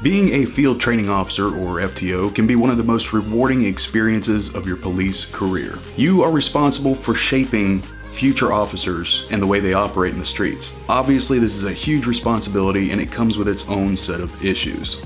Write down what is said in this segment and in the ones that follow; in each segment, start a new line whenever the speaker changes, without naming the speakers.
Being a field training officer, or FTO, can be one of the most rewarding experiences of your police career. You are responsible for shaping future officers and the way they operate in the streets. Obviously, this is a huge responsibility and it comes with its own set of issues.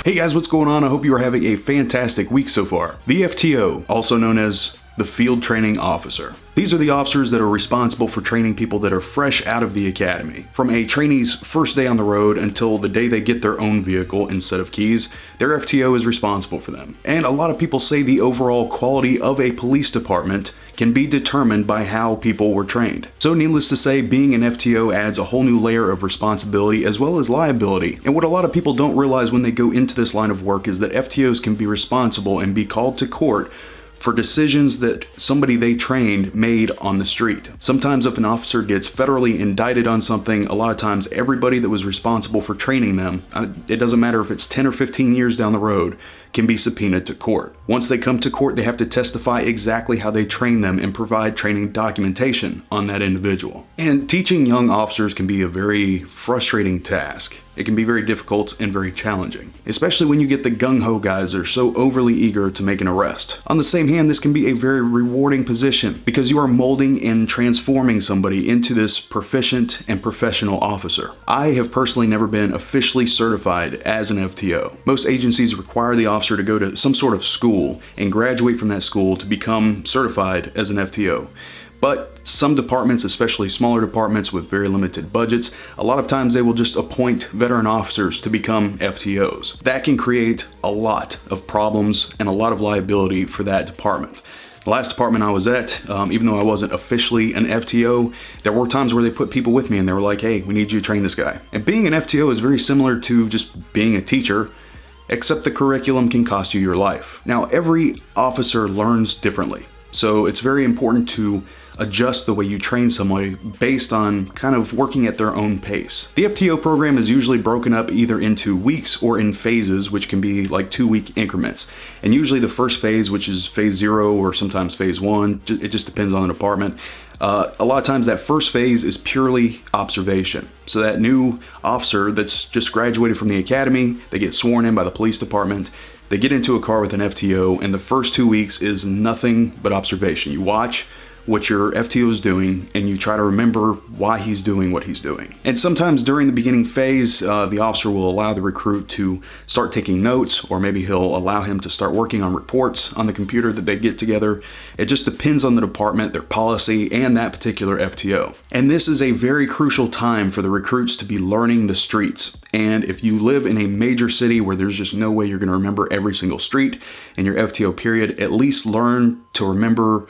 Hey guys, what's going on? I hope you are having a fantastic week so far. The FTO, also known as the Field Training Officer. These are the officers that are responsible for training people that are fresh out of the academy. From a trainee's first day on the road until the day they get their own vehicle instead of keys, their FTO is responsible for them. And a lot of people say the overall quality of a police department can be determined by how people were trained. So needless to say, being an FTO adds a whole new layer of responsibility as well as liability. And what a lot of people don't realize when they go into this line of work is that FTOs can be responsible and be called to court for decisions that somebody they trained made on the street. Sometimes if an officer gets federally indicted on something, a lot of times everybody that was responsible for training them, it doesn't matter if it's 10 or 15 years down the road, can be subpoenaed to court. Once they come to court, they have to testify exactly how they train them and provide training documentation on that individual. And teaching young officers can be a very frustrating task. It can be very difficult and very challenging, especially when you get the gung-ho guys that are so overly eager to make an arrest. On the same hand, this can be a very rewarding position because you are molding and transforming somebody into this proficient and professional officer. I have personally never been officially certified as an FTO. Most agencies require the officer to go to some sort of school and graduate from that school to become certified as an FTO. But some departments, especially smaller departments with very limited budgets, a lot of times they will just appoint veteran officers to become FTOs. That can create a lot of problems and a lot of liability for that department. The last department I was at, even though I wasn't officially an FTO, there were times where they put people with me and they were like, hey, we need you to train this guy. And being an FTO is very similar to just being a teacher, except the curriculum can cost you your life. Now, every officer learns differently, so it's very important to adjust the way you train somebody based on kind of working at their own pace. The FTO program is usually broken up either into weeks or in phases, which can be like 2-week increments. And usually the first phase, which is phase 0 or sometimes phase 1, it just depends on the department. A lot of times that first phase is purely observation. So that new officer that's just graduated from the academy, they get sworn in by the police department, they get into a car with an FTO, and the first 2 weeks is nothing but observation. You watch what your FTO is doing, and you try to remember why he's doing what he's doing. And sometimes during the beginning phase, the officer will allow the recruit to start taking notes, or maybe he'll allow him to start working on reports on the computer that they get together. It just depends on the department, their policy, and that particular FTO. And this is a very crucial time for the recruits to be learning the streets. And if you live in a major city where there's just no way you're gonna remember every single street in your FTO period, at least learn to remember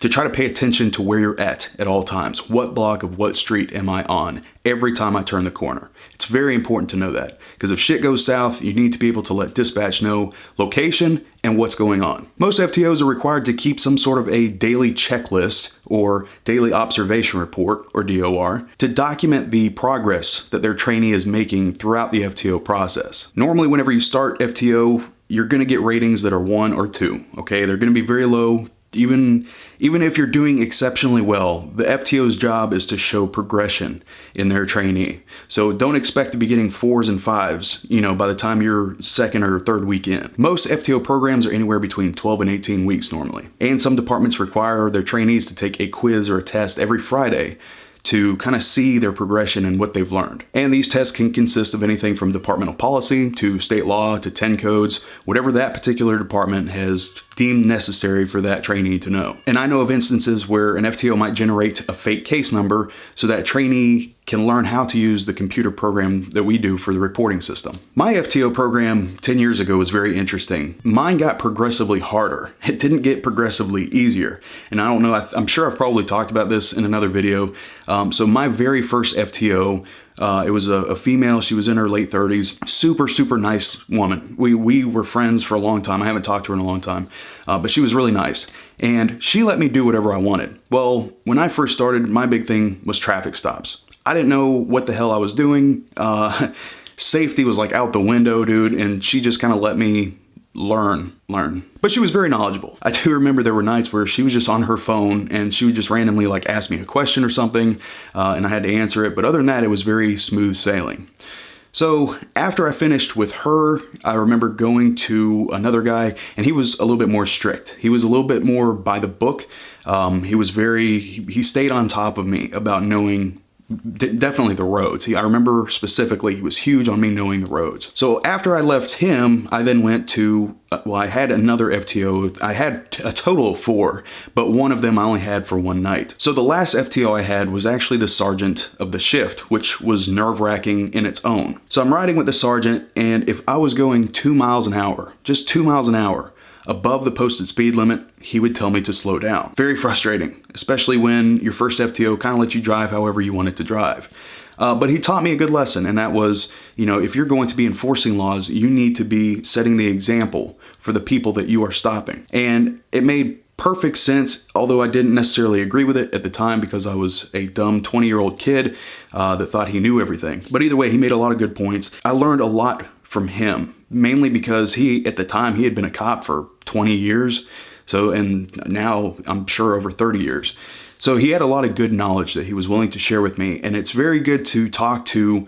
to try to pay attention to where you're at all times. What block of what street am I on every time I turn the corner? It's very important to know that, because if shit goes south, you need to be able to let dispatch know location and what's going on. Most FTOs are required to keep some sort of a daily checklist or daily observation report, or DOR, to document the progress that their trainee is making throughout the FTO process. Normally, whenever you start FTO, you're gonna get ratings that are 1 or 2, okay? They're gonna be very low. Even if you're doing exceptionally well, the FTO's job is to show progression in their trainee. So don't expect to be getting 4s and 5s, by the time you're second or third week in. Most FTO programs are anywhere between 12 and 18 weeks normally. And some departments require their trainees to take a quiz or a test every Friday to kind of see their progression and what they've learned. And these tests can consist of anything from departmental policy to state law to 10 codes, whatever that particular department has deemed necessary for that trainee to know. And I know of instances where an FTO might generate a fake case number so that trainee can learn how to use the computer program that we do for the reporting system. My FTO program 10 years ago was very interesting. Mine got progressively harder. It didn't get progressively easier. And I don't know, I'm sure I've probably talked about this in another video. So my very first FTO, it was a female. She was in her late 30s. Super nice woman. We were friends for a long time. I haven't talked to her in a long time, but she was really nice. And she let me do whatever I wanted. Well, when I first started, my big thing was traffic stops. I didn't know what the hell I was doing. Safety was like out the window, dude. And she just kind of let me learn. But she was very knowledgeable. I do remember there were nights where she was just on her phone and she would just randomly like ask me a question or something, and I had to answer it. But other than that, it was very smooth sailing. So after I finished with her, I remember going to another guy, and he was a little bit more strict. He was a little bit more by the book. He stayed on top of me about knowing definitely the roads. I remember specifically he was huge on me knowing the roads. So after I left him, I then went to, I had another FTO. I had a total of 4, but one of them I only had for one night. So the last FTO I had was actually the sergeant of the shift, which was nerve-wracking in its own. So I'm riding with the sergeant, and if I was going 2 miles an hour, just 2 miles an hour, above the posted speed limit, he would tell me to slow down. Very frustrating, especially when your first FTO kind of lets you drive however you want it to drive. But he taught me a good lesson, and that was, if you're going to be enforcing laws, you need to be setting the example for the people that you are stopping. And it made perfect sense, although I didn't necessarily agree with it at the time because I was a dumb 20-year-old kid that thought he knew everything. But either way, he made a lot of good points. I learned a lot from him, mainly because at the time, he had been a cop for 20 years. So, and now I'm sure over 30 years. So he had a lot of good knowledge that he was willing to share with me. And it's very good to talk to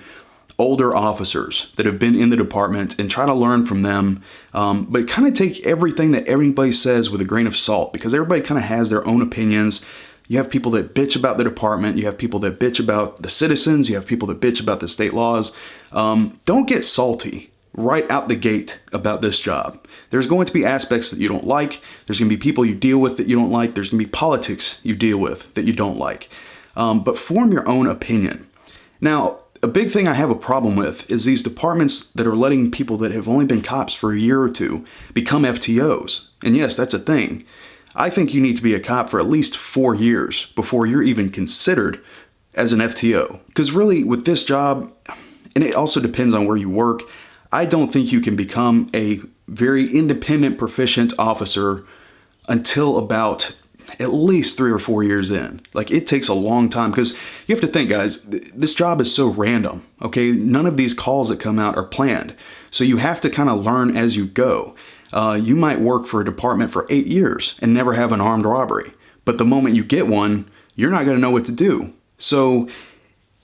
older officers that have been in the department and try to learn from them. But kind of take everything that everybody says with a grain of salt, because everybody kind of has their own opinions. You have people that bitch about the department. You have people that bitch about the citizens. You have people that bitch about the state laws. Don't get salty right out the gate about this job. There's going to be aspects that you don't like. There's going to be people you deal with that you don't like. There's going to be politics you deal with that you don't like. But form your own opinion. Now, a big thing I have a problem with is these departments that are letting people that have only been cops for a year or two become FTOs. And yes, that's a thing. I think you need to be a cop for at least 4 years before you're even considered as an FTO. Because really, with this job, and it also depends on where you work, I don't think you can become a very independent, proficient officer until about at least 3 or 4 years in. Like, it takes a long time, because you have to think, guys, this job is so random, okay? None of these calls that come out are planned. So you have to kind of learn as you go. You might work for a department for 8 years and never have an armed robbery. But the moment you get one, you're not going to know what to do. So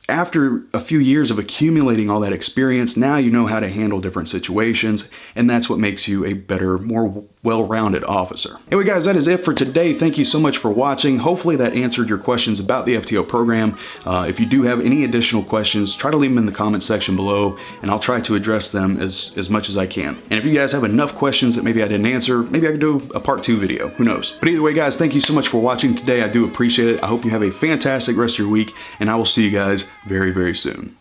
after a few years of accumulating all that experience, now you know how to handle different situations, and that's what makes you a better, more well-rounded officer. Anyway, guys, that is it for today. Thank you so much for watching. Hopefully that answered your questions about the FTO program. If you do have any additional questions, try to leave them in the comment section below, and I'll try to address them as much as I can. And if you guys have enough questions that maybe I didn't answer, maybe I could do a part 2 video. Who knows? But either way, guys, thank you so much for watching today. I do appreciate it. I hope you have a fantastic rest of your week, and I will see you guys very, very soon.